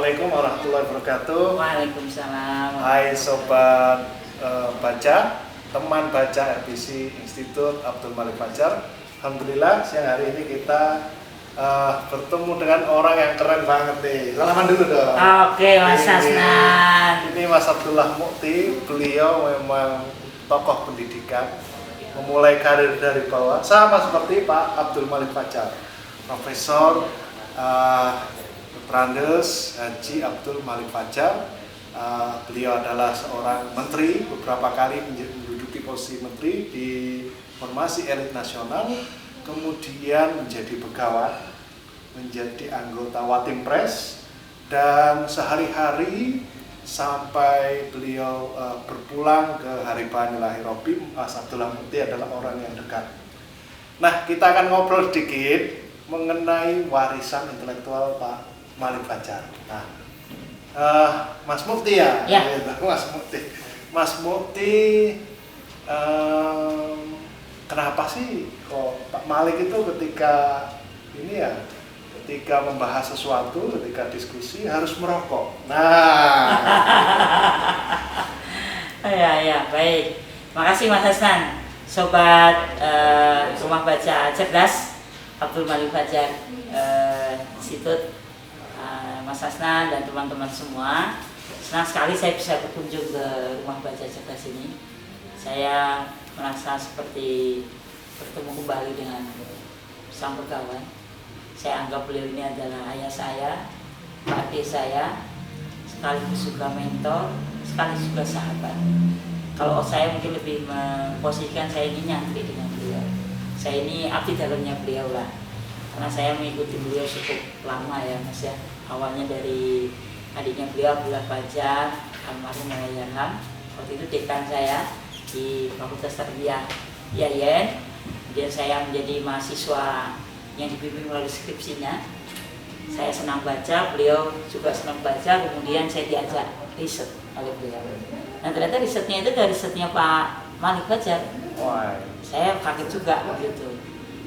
Assalamualaikum warahmatullahi wabarakatuh. Waalaikumsalam. Hai sobat baca, teman baca RPC Institut Abdul Malik Fajar. Alhamdulillah siang hari ini kita bertemu dengan orang yang keren banget nih. Salaman dulu dong. Oke, Mas Hasnan. Ini Mas Abdullah Mukti. Beliau memang tokoh pendidikan, memulai karir dari bawah, sama seperti Pak Abdul Malik Fajar, Profesor Prandes Haji Abdul Malik Fajar. Beliau adalah seorang menteri, beberapa kali menduduki posisi menteri di formasi elit nasional, kemudian menjadi pegawai, menjadi anggota Watim-Pres, dan sehari-hari sampai beliau berpulang ke Haribani Lahirobim, Mas Abdullah Mukti adalah orang yang dekat. Nah, kita akan ngobrol sedikit mengenai warisan intelektual Pak Malik Fajar. Nah, Mas Mukti ya? Ya. Mas Mukti, kenapa sih kok Pak Malik itu ketika membahas sesuatu, ketika diskusi harus merokok? Nah, Ya, baik. Makasih Mas Hasnan. Sobat Rumah Baca Cerdas Abdul Malik Fajar Institut, Mas Hasnan dan teman-teman semua. Senang sekali saya bisa berkunjung ke Rumah Baca Cerdas ini. Saya merasa seperti bertemu kembali dengan sang pegawai. Saya anggap beliau ini adalah ayah saya, Pak D saya, sekaligus juga mentor, sekaligus juga sahabat. Kalau saya mungkin lebih memposisikan saya ini nyantri dengan beliau. Saya ini abdi dalamnya beliau lah. Karena saya mengikuti beliau cukup lama ya Mas ya. Awalnya dari adiknya beliau Abdullah Fajar, almarhum Malayalam. Waktu itu dekan saya di Fakultas Tarbiyah IAIN. Kemudian saya menjadi mahasiswa yang dibimbing melalui skripsinya. Saya senang baca, beliau juga senang baca. Kemudian saya diajak riset oleh beliau. Dan ternyata risetnya itu dari risetnya Pak Malik Fajar. Saya kaget juga begitu.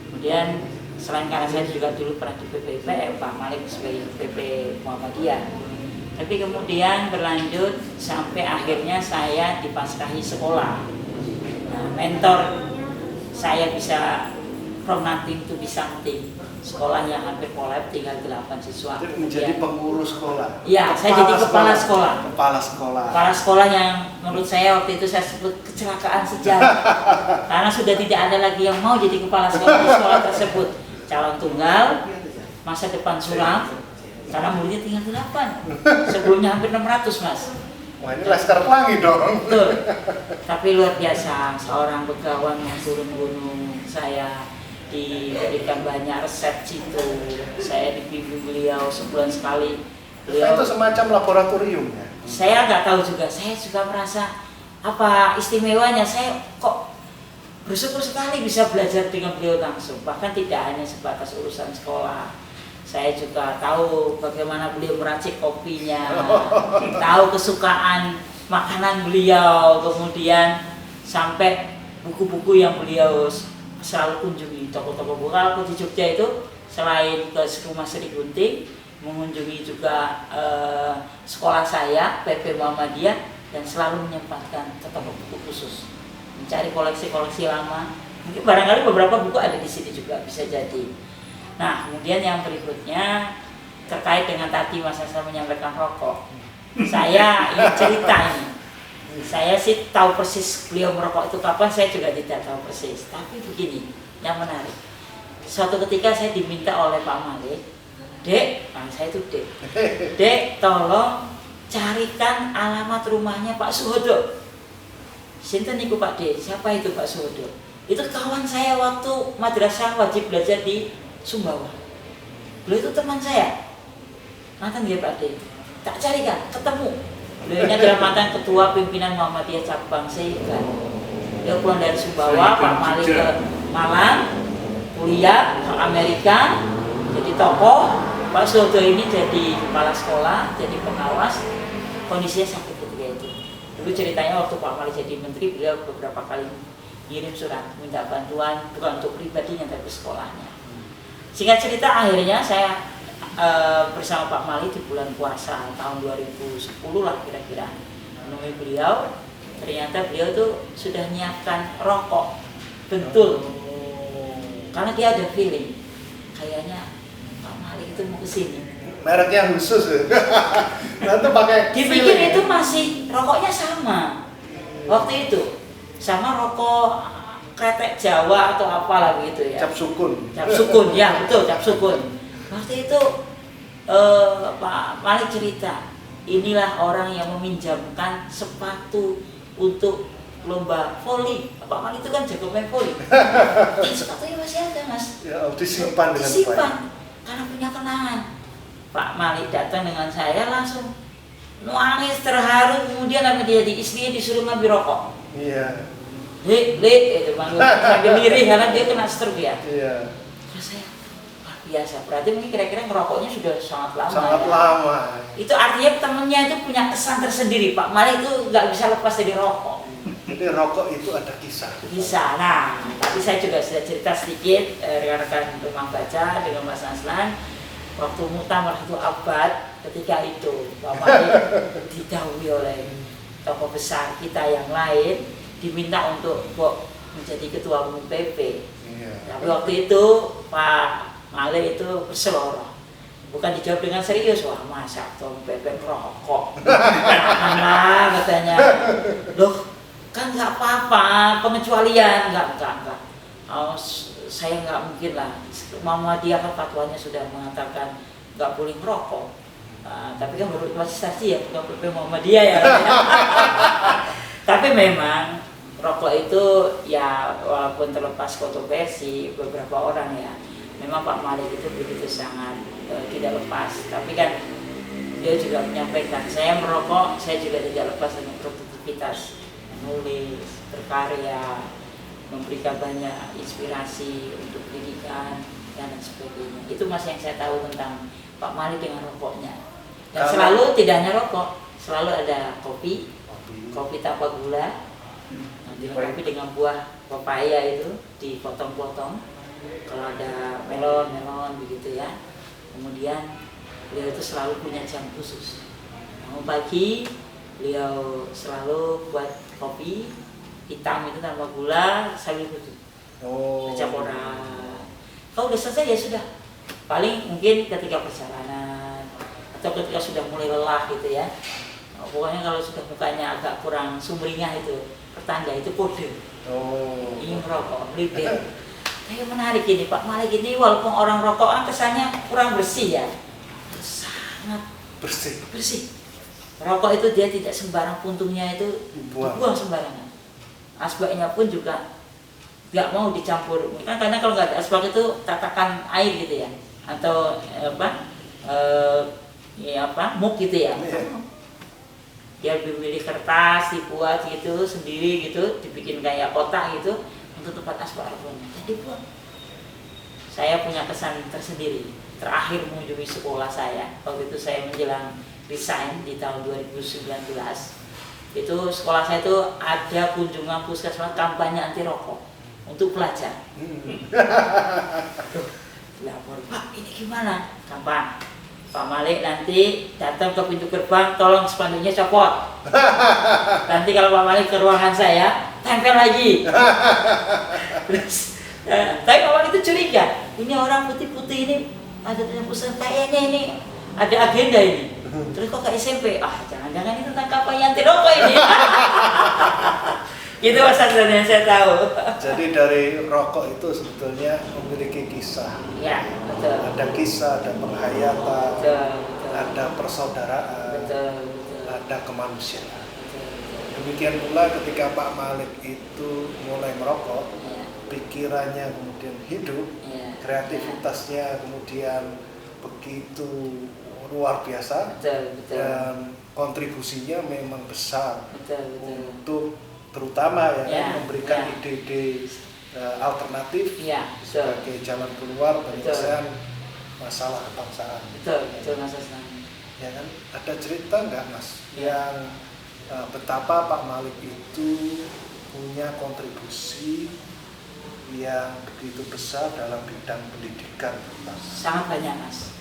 Kemudian selain karena saya juga dulu pernah di PPIP, Pak Malik sebagai PP Muhammadiyah. Tapi kemudian berlanjut sampai akhirnya saya dipasrahi sekolah. Nah, mentor saya bisa from nothing to be something. Sekolah yang hampir kolab, tinggal 8 siswa. menjadi pengurus sekolah. Iya, saya jadi kepala sekolah. Kepala sekolah yang menurut saya waktu itu saya sebut kecelakaan sejarah. Karena sudah tidak ada lagi yang mau jadi kepala sekolah di sekolah tersebut. Calon tunggal, masa depan suram, karena muridnya tinggal 8. Sebelumnya hampir 600, Mas. Wah, ini Laskar Pelangi dong. Betul. Tapi luar biasa, seorang begawan yang turun gunung. Saya diberikan banyak resep situ. Saya dibimbing beliau sebulan sekali. Beliau Itu semacam laboratorium ya? Saya nggak tahu juga. Saya juga merasa apa istimewanya. Saya kok bersyukur sekali bisa belajar dengan beliau langsung. Bahkan tidak hanya sebatas urusan sekolah. Saya juga tahu bagaimana beliau meracik kopinya, tahu kesukaan makanan beliau, kemudian sampai buku-buku yang beliau selalu kunjungi. Toko-toko buku aku di Jogja itu selain ke rumah Sri Gunting, mengunjungi juga sekolah saya PP Muhammadiyah, dan selalu menyempatkan ke toko buku khusus mencari koleksi-koleksi lama. Mungkin barangkali beberapa buku ada di sini juga, bisa jadi. Nah, kemudian yang berikutnya terkait dengan tadi Mas Hasan menyampaikan rokok. Saya ini cerita ini. Saya sih tahu persis beliau merokok itu kapan, saya juga tidak tahu persis. Tapi begini, yang menarik. Suatu ketika saya diminta oleh Pak Malik, Dek, saya itu Dek, tolong carikan alamat rumahnya Pak Suhodo. Sinten niku Pak D, siapa itu Pak Suhodo? Itu kawan saya waktu madrasah wajib belajar di Sumbawa. Beliau itu teman saya. Mantan dia Pak D. Tak carikan, ketemu. Beliau ini adalah mantan ketua pimpinan Muhammadiyah cabang Seigan. Beliau pulang dari Sumbawa, Pak Malik ke Malang, kuliah ke Amerika, jadi tokoh. Pak Suhodo ini jadi kepala sekolah, jadi pengawas. Kondisinya sakit ketika itu. Dulu ceritanya waktu Pak Malik jadi menteri, beliau beberapa kali ngirim surat minta bantuan, bukan untuk pribadinya tapi sekolahnya. Singkat cerita, akhirnya saya bersama Pak Mali di bulan puasa tahun 2010 lah kira-kira menemui beliau. Ternyata beliau tuh sudah menyiapkan rokok bentul, karena dia ada feeling kayaknya Pak Mali itu mau kesini. Mereknya khusus. Nah, itu pakai Dipikir feeling, itu ya? masih rokoknya sama waktu itu, sama rokok kretek Jawa atau apalah begitu ya. Cap sukun. Cap sukun, ya betul, cap sukun. Waktu itu Pak Malik cerita, inilah orang yang meminjamkan sepatu untuk lomba voli. Pak Malik itu kan jago main voli. Sepatunya masih ada, Mas. Ya, disimpan dengan Disimpan, baik. karena punya kenangan. Pak Malik datang dengan saya langsung nangis terharu, kemudian sama dia di istrinya disuruh ngambil rokok. Iya. Lek, itu manggil sambil lirih karena dia kena stroke ya. Iya. Terus saya luar biasa. Berarti mungkin kira-kira ngerokoknya sudah sangat lama. Sangat ya. lama. Itu artinya temennya itu punya kesan tersendiri. Pak Malik itu nggak bisa lepas dari rokok. Jadi rokok itu ada kisah. Bisa. Nah, tadi saya juga sudah cerita sedikit rekan-rekan rumah baca dengan Mas Aslan. Waktu muktamar itu abad ketika itu Pak Malik didahului oleh tokoh besar kita yang lain, diminta untuk menjadi ketua umum PP. Iya. Tapi waktu itu Pak Malik itu berseloroh, bukan dijawab dengan serius. Wah, masa ketua umum PP merokok? Nah, katanya, loh kan nggak apa-apa, pengecualian, nggak. Oh, saya nggak mungkin lah. Muhammadiyah kan fatwanya sudah mengatakan nggak boleh merokok. Tapi kan baru administrasi ya, bukan PP Muhammadiyah ya. Tapi memang rokok itu ya walaupun terlepas kontroversi beberapa orang ya, memang Pak Malik itu begitu sangat tidak lepas. Tapi kan dia juga menyampaikan, saya merokok, saya juga tidak lepas dengan produktivitas, menulis, berkarya, memberikan banyak inspirasi untuk pendidikan dan sebagainya. Itu masih yang saya tahu tentang Pak Malik dengan rokoknya. Dan selalu tidak hanya rokok, selalu ada kopi tanpa gula, dilengkapi dengan buah pepaya itu dipotong-potong. Kalau ada melon begitu ya. Kemudian beliau itu selalu punya jam khusus. Bangun pagi, beliau selalu buat kopi hitam itu tanpa gula sambil duduk. Baca Quran. Kalau udah selesai ya sudah. Paling mungkin ketika perjalanan atau ketika sudah mulai lelah gitu ya. Pokoknya kalau sudah mukanya agak kurang sumringah itu pertanda itu kode. Ini merokok, lidah. Tapi menarik ini Pak Malik ini walaupun orang rokokan kesannya kurang bersih ya, sangat bersih. Rokok itu dia tidak sembarang puntungnya itu dibuang sembarangan. Asbaknya pun juga nggak mau dicampur. Kan karena kalau nggak ada asbak itu tatakan air gitu ya, atau muk gitu ya. Dia beli kertas dibuat gitu sendiri gitu, dibikin kayak kotak gitu untuk tempat asbak rokoknya. Jadi buat saya punya kesan tersendiri. Terakhir mengunjungi sekolah saya, waktu itu saya menjelang resign di tahun 2019. Itu sekolah saya itu ada kunjungan puskesmas kampanye anti rokok untuk pelajar. Lapor, Pak ini gimana? Gampang. Pak Malik nanti datang ke pintu gerbang, tolong spanduknya copot. Nanti kalau Pak Malik ke ruangan saya, tempel lagi. Tapi Pak Malik itu curiga, ini orang putih-putih ini ada tembusan kayaknya ini ada agenda ini. Terus kok ke SMP? Jangan-jangan ini tentang kampanye anti rokok ini. Itu masalah yang saya tahu. Jadi dari rokok itu sebetulnya memiliki kisah. Ya, betul. Ada kisah, ada penghayatan, betul. ada persaudaraan, betul. ada kemanusiaan. Demikian pula ketika Pak Malik itu mulai merokok, pikirannya kemudian hidup, kreativitasnya kemudian begitu luar biasa, betul. Dan kontribusinya memang besar betul. untuk terutama memberikan ide-ide alternatif sebagai jalan keluar penyelesaian masalah kebangsaan. Betul Mas Aslan. Ya kan, ada cerita nggak Mas yang betapa Pak Malik itu punya kontribusi yang begitu besar dalam bidang pendidikan? Sangat banyak Mas.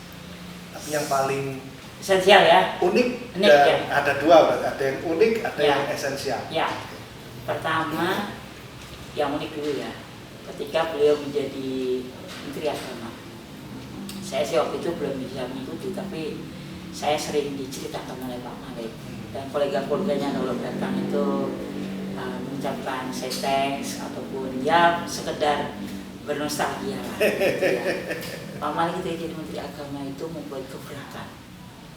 yang paling esensial ya. unik Unik, dan ya. ada dua berarti, ada yang unik, ada Ya. yang esensial. Ya, pertama yang unik dulu ya, ketika beliau menjadi Menteri Agama. Saya sih waktu itu belum bisa mengikuti, tapi saya sering diceritakan oleh Pak Malik dan kolega-koleganya kalau datang itu mengucapkan say thanks ataupun ya sekedar bernostalgia lah. Gitu ya. Pak Malik itu jadi Menteri Agama itu membuat gebrakan.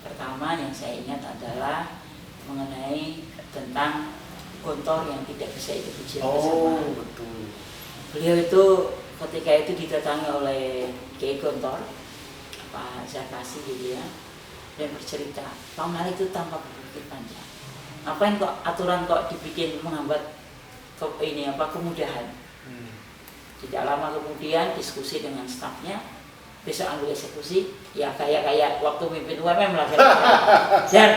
Pertama yang saya ingat adalah mengenai tentang gontor yang tidak bisa ikut ujian bersama. Betul. Beliau itu ketika itu didatangi oleh Kiai Gontor, Pak Zakasi gitu ya, dan bercerita, Pak Malik itu tanpa berpikir panjang. Ngapain kok aturan kok dibikin menghambat kemudahan? Tidak lama kemudian diskusi dengan stafnya, besok ambil eksekusi, ya kayak waktu mimpin UMM lah, dar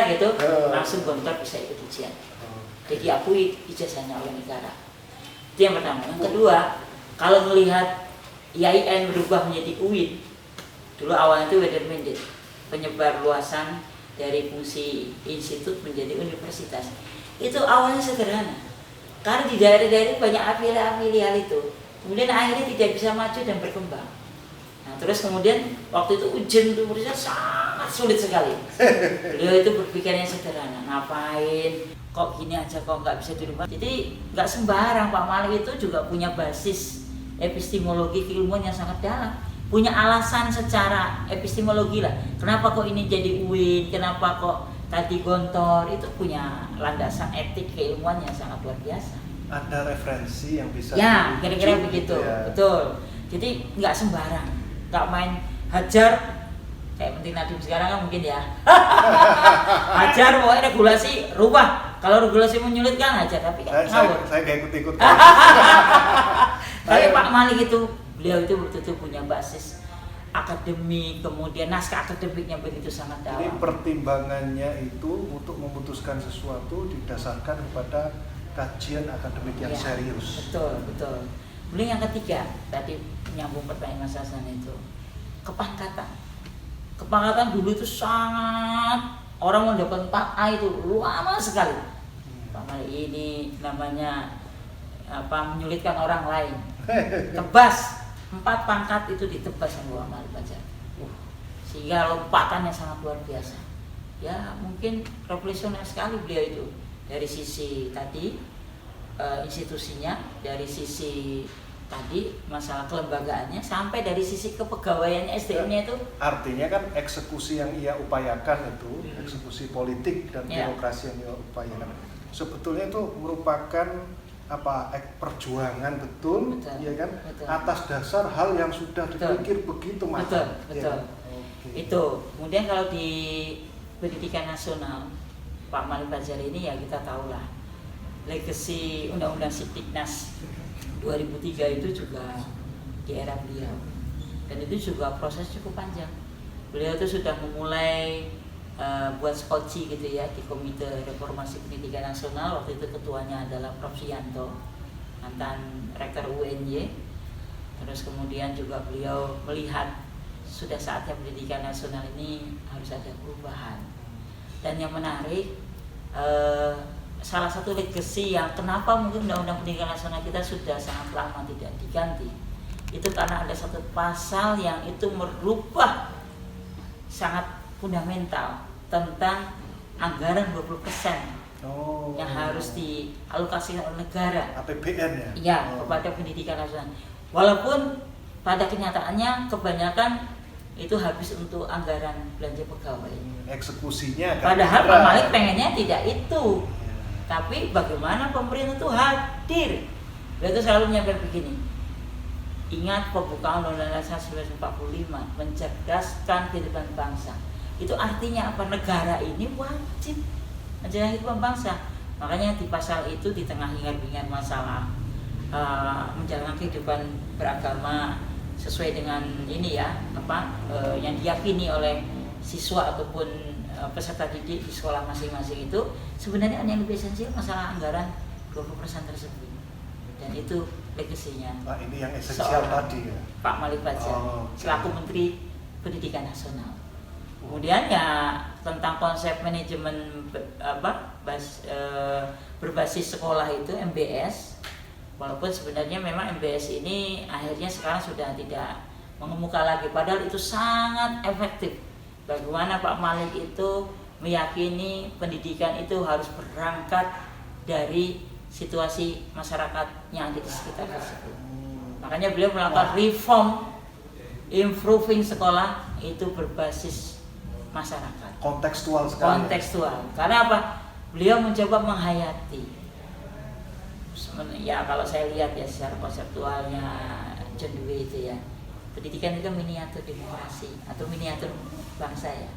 gitu, langsung Gontor bisa ikut ujian. Jadi akui ijazahnya oleh negara. Itu yang pertama. Yang kedua, kalau melihat IAIN berubah menjadi UIN, dulu awalnya itu Wedermendit, penyebar luasan dari fungsi institut menjadi universitas. Itu awalnya sederhana, karena di daerah-daerah banyak afiliasi hal itu. Kemudian akhirnya tidak bisa maju dan berkembang. Nah, terus kemudian waktu itu ujian untuk universitas sangat sulit sekali. Beliau itu berpikirnya sederhana, ngapain? Kok gini aja kok nggak bisa dirubah. Jadi nggak sembarang. Pak Malik itu juga punya basis epistemologi keilmuan yang sangat dalam, punya alasan secara epistemologi lah. Kenapa kok ini jadi UIN? Kenapa kok tadi Gontor? Itu punya landasan etik keilmuan yang sangat luar biasa. Ada referensi yang bisa. Ya, kira-kira begitu. Ya. Betul. Jadi nggak sembarang, nggak main hajar. Kayak Menteri Nadiem sekarang kan mungkin ya. Hajar, pokoknya regulasi rubah. Kalau regulasi menyulitkan aja, tapi kan ngawur. Saya gak ikut-ikut. Tapi Pak Malik itu, beliau itu betul-betul punya basis akademik, kemudian naskah akademiknya begitu sangat dalam. Jadi pertimbangannya itu untuk memutuskan sesuatu didasarkan kepada kajian akademik yang Ya, serius. Betul. Kemudian yang ketiga, tadi menyambung pertanyaan Mas Hasan itu, kepangkatan. Kepangkatan dulu itu sangat, orang mendapat 4A itu lama sekali. Pak Malik ini namanya menyulitkan orang lain. Tebas, 4 pangkat itu ditebas sama Pak Malik Fajar. Sehingga lompatannya sangat luar biasa. Ya mungkin revolusioner sekali beliau itu. Dari sisi tadi institusinya, dari sisi tadi masalah kelembagaannya, sampai dari sisi kepegawaiannya, SDM-nya itu. Artinya kan eksekusi yang ia upayakan itu, eksekusi politik dan Ya. birokrasi yang ia upayakan, sebetulnya itu merupakan perjuangan betul. Ya kan, betul. atas dasar hal yang sudah dipikir begitu matang. Betul. Ya. Okay. Itu. Kemudian kalau di pendidikan nasional, Pak Malik Fajar ini ya kita tahulah legasi Undang-Undang Sipdiknas 2003 itu juga di era beliau, dan itu juga proses cukup panjang. Beliau itu sudah memulai buat skoci gitu ya di Komite Reformasi Pendidikan Nasional. Waktu itu ketuanya adalah Prof. Sianto, mantan rektor UNY. Terus kemudian juga beliau melihat sudah saatnya pendidikan nasional ini harus ada perubahan. Dan yang menarik, salah satu legacy yang kenapa mungkin Undang-Undang Pendidikan Nasional kita sudah sangat lama tidak diganti, itu karena ada satu pasal yang itu merubah sangat fundamental tentang anggaran 20% yang harus dialokasikan oleh negara, APBN ya? Iya, kepada pendidikan nasional. Walaupun pada kenyataannya kebanyakan itu habis untuk anggaran belanja pegawai. Eksekusinya kan. Padahal Pak Malik pengennya tidak itu. Tapi bagaimana pemerintah itu hadir? Dia itu selalu menyampaikan begini. Ingat pembukaan Undang-Undang Dasar 1945, mencerdaskan kehidupan bangsa. Itu artinya apa? Negara ini wajib menjaga kehidupan bangsa. Makanya di pasal itu di tengah hingar-bingar masalah menjalankan kehidupan beragama sesuai dengan ini ya, yang diyakini oleh siswa ataupun peserta didik di sekolah masing-masing, itu sebenarnya yang lebih esensial masalah anggaran 20% tersebut. Dan itu legasinya. Ini yang esensial tadi ya. Pak Malik Fajar selaku Menteri Pendidikan Nasional. Kemudian ya tentang konsep manajemen berbasis sekolah itu MBS. Walaupun sebenarnya memang MBS ini akhirnya sekarang sudah tidak mengemuka lagi, padahal itu sangat efektif. Bagaimana Pak Malik itu meyakini pendidikan itu harus berangkat dari situasi masyarakat yang ada di sekitar tersebut. Makanya beliau melakukan reform, improving sekolah itu berbasis masyarakat. Kontekstual sekali. Kontekstual. Karena apa? Beliau mencoba menghayati. Ya kalau saya lihat ya secara konseptualnya John Dewey itu ya, pendidikan itu miniatur demokrasi atau miniatur bangsa ya.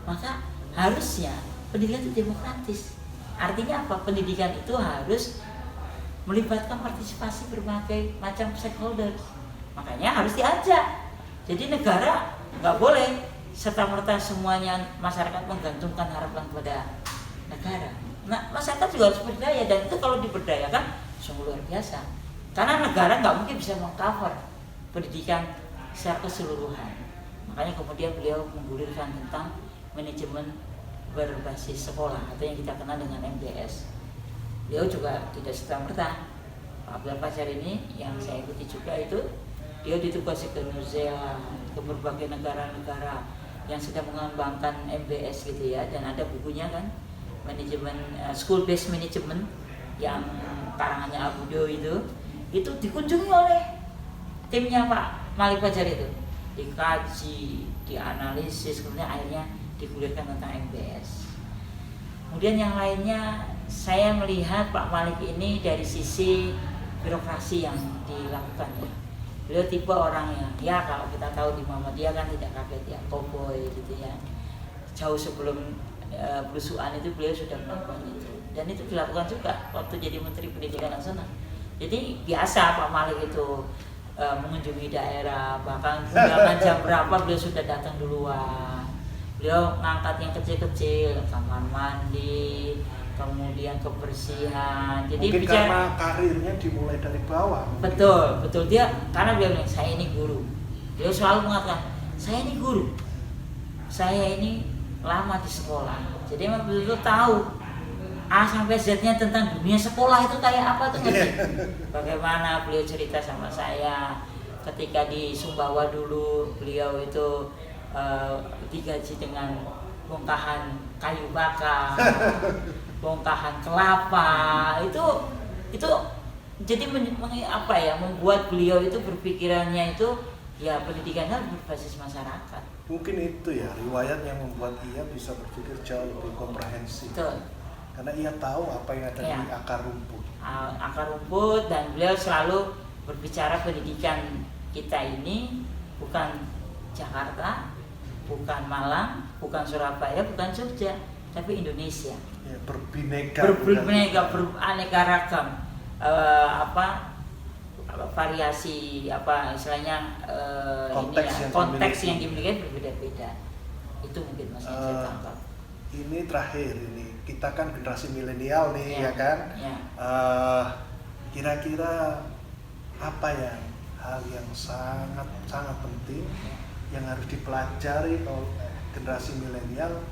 Maka harusnya pendidikan itu demokratis. Artinya apa? Pendidikan itu harus melibatkan partisipasi berbagai macam stakeholders. Makanya harus diajak. Jadi negara nggak boleh serta-merta semuanya masyarakat menggantungkan harapan pada negara. Nah, masyarakat juga harus berdaya, dan itu kalau diberdayakan sungguh luar biasa. Karena negara nggak mungkin bisa mengcover pendidikan secara keseluruhan. Makanya kemudian beliau menggulirkan tentang manajemen berbasis sekolah atau yang kita kenal dengan MBS. Beliau juga tidak serta-merta. Pak Abdul Fajar ini yang saya ikuti juga itu, dia ditugasi ke New Zealand, ke berbagai negara-negara yang sedang mengembangkan MBS gitu ya, dan ada bukunya kan, manajemen school based management yang karangannya Abu Do itu dikunjungi oleh timnya Pak Malik Fajar itu, dikaji, dianalisis, kemudian akhirnya digulirkan tentang MBS. Kemudian yang lainnya saya melihat Pak Malik ini dari sisi birokrasi yang dilakukan ya. Beliau tipe orang yang ya kalau kita tahu di Muhammadiyah kan tidak kaget ya, koboi gitu ya. Jauh sebelum belusuan itu beliau sudah melakukan itu, dan itu dilakukan juga waktu jadi Menteri Pendidikan Nasional. Jadi biasa Pak Malik itu mengunjungi daerah, bahkan undangan jam berapa beliau sudah datang duluan. Beliau ngangkat yang kecil-kecil, kamar mandi, kemudian kebersihan. Jadi mungkin karena karirnya dimulai dari bawah. Betul, betul. Dia karena beliau bilang saya ini guru. Beliau selalu mengatakan saya ini guru. Saya ini lama di sekolah. Jadi memang betul-betul tahu A sampai Z-nya tentang dunia sekolah itu kayak apa tuh ngerti. Bagaimana beliau cerita sama saya ketika di Sumbawa dulu beliau itu digaji dengan bongkahan kayu bakar, bongkahan kelapa, itu jadi membuat beliau itu berpikirannya itu ya pendidikannya berbasis masyarakat. Mungkin itu ya riwayat yang membuat ia bisa berpikir jauh lebih komprehensif. Betul. Karena ia tahu apa yang ada di akar rumput. Akar rumput, dan beliau selalu berbicara pendidikan kita ini bukan Jakarta, bukan Malang, bukan Surabaya, bukan Jogja, tapi Indonesia. Ya, berbineka, beraneka ragam. Variasi istilahnya konteks yang dimiliki berbeda-beda. Itu mungkin Mas yang saya tangkap. Ini terakhir ini kita kan generasi milenial nih ya kan. Ya. Kira-kira apa yang hal yang sangat penting yang harus dipelajari oleh generasi milenial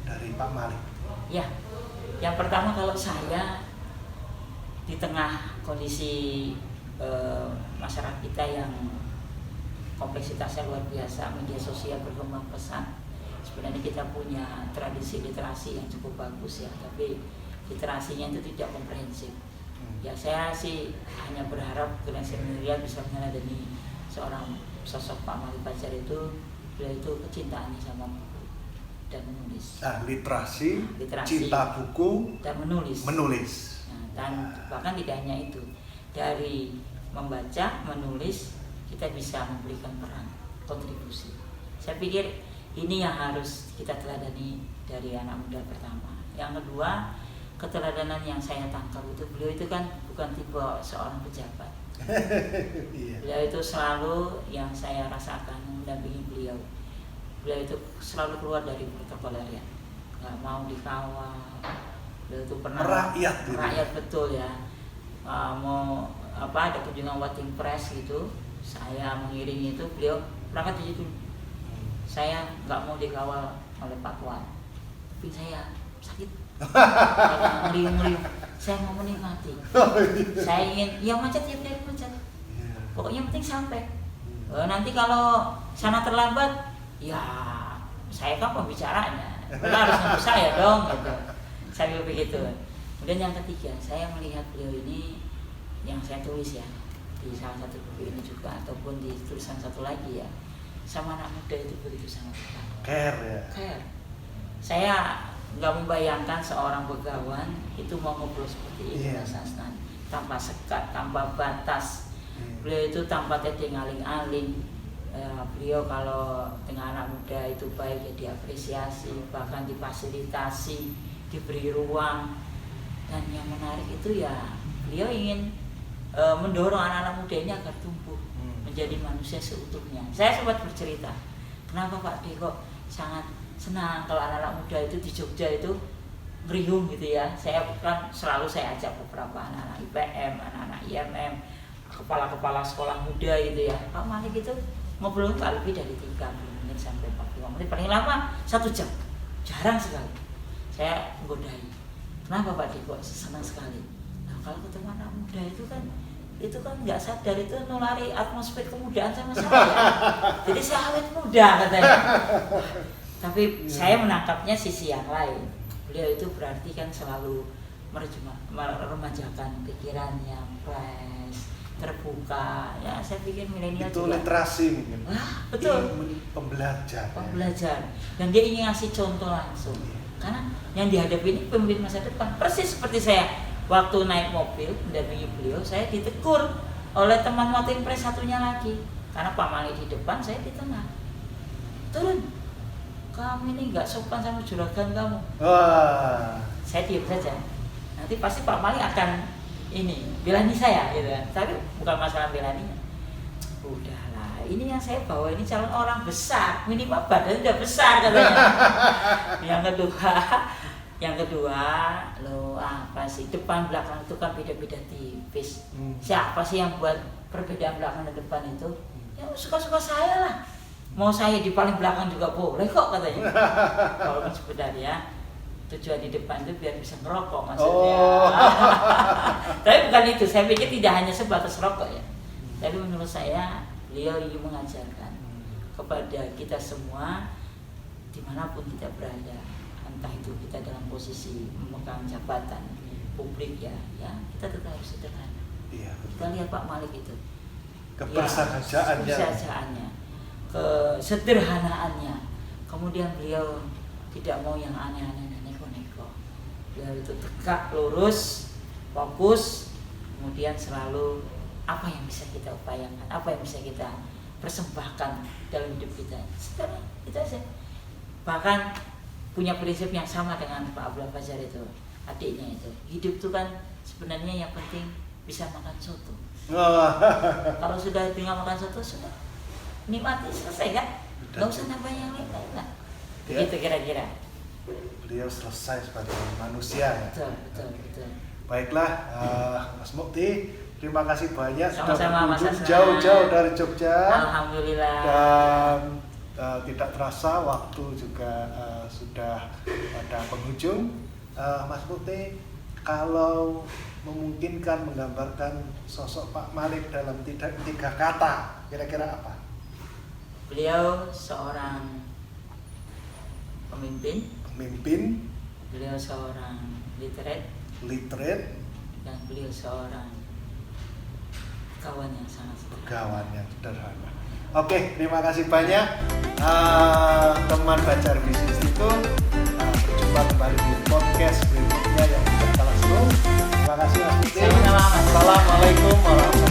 dari Pak Malik? Ya, yang pertama kalau saya di tengah kondisi masyarakat kita yang kompleksitasnya luar biasa, media sosial berkembang pesat. Sebenarnya kita punya tradisi literasi yang cukup bagus ya, tapi literasinya itu tidak komprehensif. Ya saya sih hanya berharap generasi milenial bisa meneladani seorang sosok Pak Malik Fajar itu, beliau itu kecintaannya sama buku dan menulis. Literasi, cinta buku dan menulis. Nah, dan bahkan tidak hanya itu, dari membaca, menulis kita bisa memberikan peran, kontribusi. Saya pikir ini yang harus kita teladani dari anak muda pertama. Yang kedua, keteladanan yang saya tangkap itu beliau itu kan bukan tipe seorang pejabat. Beliau itu selalu yang saya rasakan mendampingi beliau. Beliau itu selalu keluar dari protokoler ya, nggak mau dikawal. Beliau itu pernah rakyat betul ya. Mau ada kunjungan Wating Press gitu, saya mengiringi itu, beliau berangkat di situ. Saya nggak mau dikawal oleh Pak Tuan. Tapi saya sakit, saya ngeliung-ngeliung, saya mau menikmati. Saya ingin, ya macet ya biar macet. Pokoknya penting sampai. Nanti kalau sana terlambat, ya saya kan pembicaranya, harus nunggu saya dong, gitu. Saya begitu. Kemudian yang ketiga, saya melihat beliau ini yang saya tulis ya di salah satu buku ini juga ataupun di tulisan satu lagi ya, sama anak muda itu begitu sangat care ya. Care. Saya nggak membayangkan seorang begawan itu mau ngobrol seperti ini, Mas Asnan, tanpa sekat, tanpa batas. Beliau itu tanpa tedeng aling-aling. Beliau kalau dengan anak muda itu baik ya diapresiasi, bahkan difasilitasi, diberi ruang. Dan yang menarik itu ya beliau ingin mendorong anak-anak muda ini agar tumbuh menjadi manusia seutuhnya. Saya sempat bercerita, kenapa Pak D kok sangat senang kalau anak-anak muda itu di Jogja itu meriung gitu ya. Saya kan selalu saya ajak beberapa anak-anak IPM, anak-anak IMM, kepala-kepala sekolah muda gitu ya. Pak Malik itu ngobrol tak lebih dari 30 menit sampai 40 menit, paling lama 1 jam. Jarang sekali saya menggodai. Kenapa Pak D kok senang sekali? Nah, kalau ketemu anak muda itu kan nggak sadar itu nulari atmosfer kemudaan sama saya. Jadi saya awet muda katanya. Tapi saya menangkapnya sisi yang lain. Beliau itu berarti kan selalu meremajakan pikirannya, fresh, terbuka. Ya saya pikir milenial itu juga literasi mungkin. Betul. Pembelajar. Dan dia ingin ngasih contoh langsung. Karena yang dihadapi ini pemimpin masa depan. Persis seperti saya waktu naik mobil mendampingi beliau, saya ditegur oleh teman motim pres satunya lagi. Karena Pak Malik di depan, saya di tengah. Turun. Kamu ini nggak sopan sama juragan kamu. Saya diam saja. Nanti pasti Pak Malik akan belani saya gitu kan. Tapi bukan masalah belaninya. Udahlah, ini yang saya bawa ini calon orang besar, minimal badan udah besar katanya. Yang kedua, lo apa sih, depan belakang itu kan beda-beda tipis. Siapa sih yang buat perbedaan belakang dan depan itu? Ya suka-suka saya lah. Mau saya di paling belakang juga boleh kok katanya. Kalau sebenarnya tujuan di depan itu biar bisa ngerokok maksudnya. Tapi bukan itu, saya pikir tidak hanya sebatas rokok ya. Tapi menurut saya beliau ingin mengajarkan kepada kita semua dimanapun kita berada, entah itu kita dalam posisi memegang jabatan publik ya kita tetap harus sederhana. Iya. Kita lihat Pak Malik itu kebersadaannya, kesederhanaannya. Kemudian beliau tidak mau yang aneh-aneh dan neko-neko. Beliau itu tegak, lurus, fokus, kemudian selalu apa yang bisa kita upayakan, apa yang bisa kita persembahkan dalam hidup kita. Sekarang kita aja. Bahkan punya prinsip yang sama dengan Pak Abdullah Fajar itu, adiknya itu. Hidup itu kan sebenarnya yang penting bisa makan soto. Kalau sudah tinggal makan soto sudah nikmati, selesai kan? Gak usah nambah yang lain lah. Begitu kira-kira. Beliau selesai sebagai manusia. Betul. Baiklah, Mas Mukti, terima kasih banyak sudah berkunjung jauh-jauh dari Jogja. Alhamdulillah. Dan tidak terasa waktu juga sudah pada penghujung. Mas Mukti, kalau memungkinkan menggambarkan sosok Pak Malik dalam 3 kata, kira-kira apa? Beliau seorang pemimpin. Beliau seorang literate, dan beliau seorang kawan yang sangat sederhana. Oke, terima kasih banyak teman Baca Revisi Institute. Berjumpa kembali di podcast berikutnya yang kita langsung. Terima kasih Mas Mukti. Assalamualaikum warahmatullahi wabarakatuh.